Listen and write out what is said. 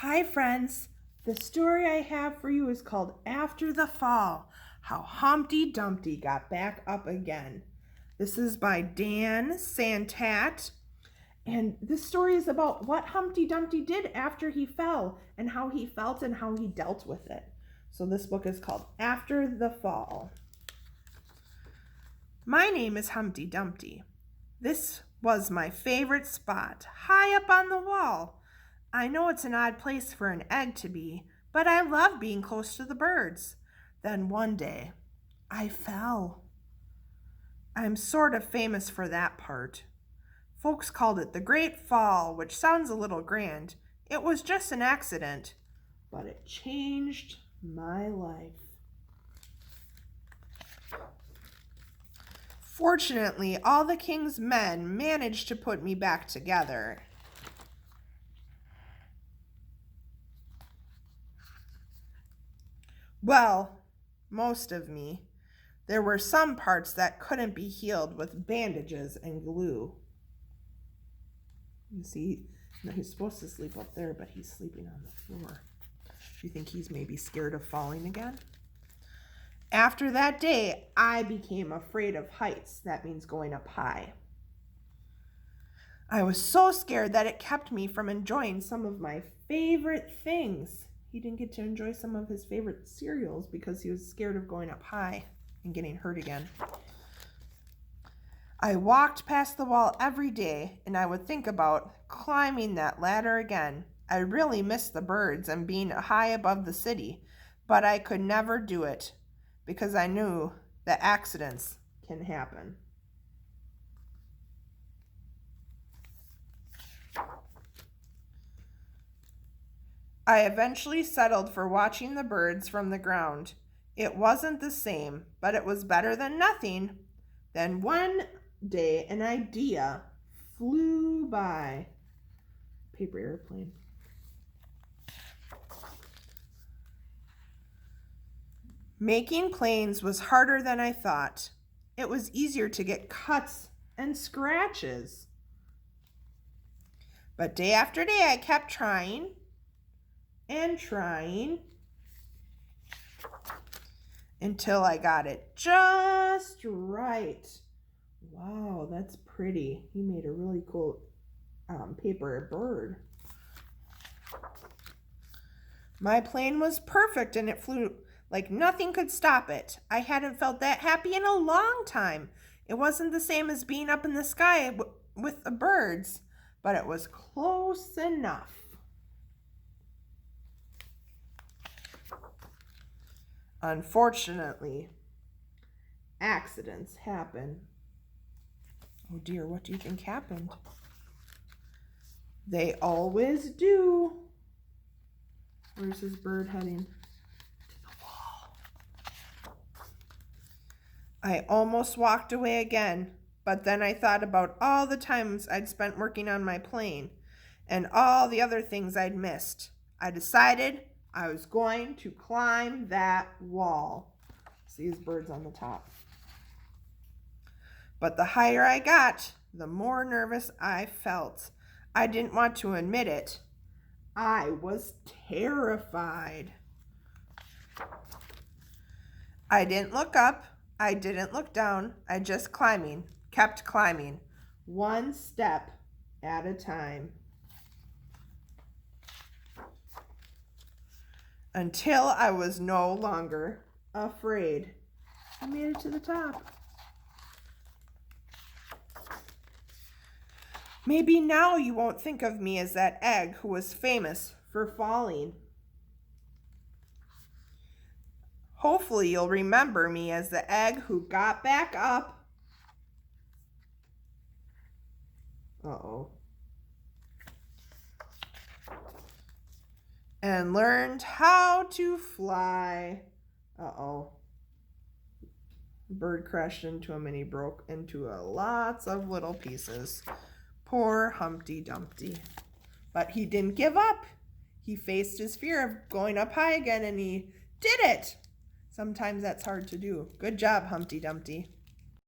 Hi friends, the story I have for you is called After the Fall, How Humpty Dumpty Got Back Up Again. This is by Dan Santat, and this story is about what Humpty Dumpty did after he fell and how he felt and how he dealt with it. So this book is called After the Fall. My name is Humpty Dumpty. This was my favorite spot, high up on the wall. I know it's an odd place for an egg to be, but I love being close to the birds. Then one day, I fell. I'm sort of famous for that part. Folks called it the Great Fall, which sounds a little grand. It was just an accident, but it changed my life. Fortunately, all the king's men managed to put me back together. Well, most of me. There were some parts that couldn't be healed with bandages and glue. You see, he's supposed to sleep up there, but he's sleeping on the floor. Do you think he's maybe scared of falling again? After that day, I became afraid of heights. That means going up high. I was so scared that it kept me from enjoying some of my favorite things. He didn't get to enjoy some of his favorite cereals because he was scared of going up high and getting hurt again. I walked past the wall every day, and I would think about climbing that ladder again. I really missed the birds and being high above the city, but I could never do it because I knew that accidents can happen. I eventually settled for watching the birds from the ground. It wasn't the same, but it was better than nothing. Then one day, an idea flew by. Paper airplane. Making planes was harder than I thought. It was easier to get cuts and scratches. But day after day, I kept trying and trying until I got it just right. Wow, that's pretty. He made a really cool paper bird. My plane was perfect and it flew like nothing could stop it. I hadn't felt that happy in a long time. It wasn't the same as being up in the sky with the birds, but it was close enough. Unfortunately, accidents happen. Oh dear, what do you think happened? They always do. Where's his bird heading? To the wall. I almost walked away again, but then I thought about all the times I'd spent working on my plane and all the other things I'd missed. I decided I was going to climb that wall. See his birds on the top. But the higher I got, the more nervous I felt. I didn't want to admit it. I was terrified. I didn't look up. I didn't look down. I just kept climbing, one step at a time. Until I was no longer afraid. I made it to the top. Maybe now you won't think of me as that egg who was famous for falling. Hopefully you'll remember me as the egg who got back up. Uh-oh. And learned how to fly. Uh-oh. Bird crashed into him and he broke into lots of little pieces. Poor Humpty Dumpty. But he didn't give up. He faced his fear of going up high again and he did it. Sometimes that's hard to do. Good job, Humpty Dumpty.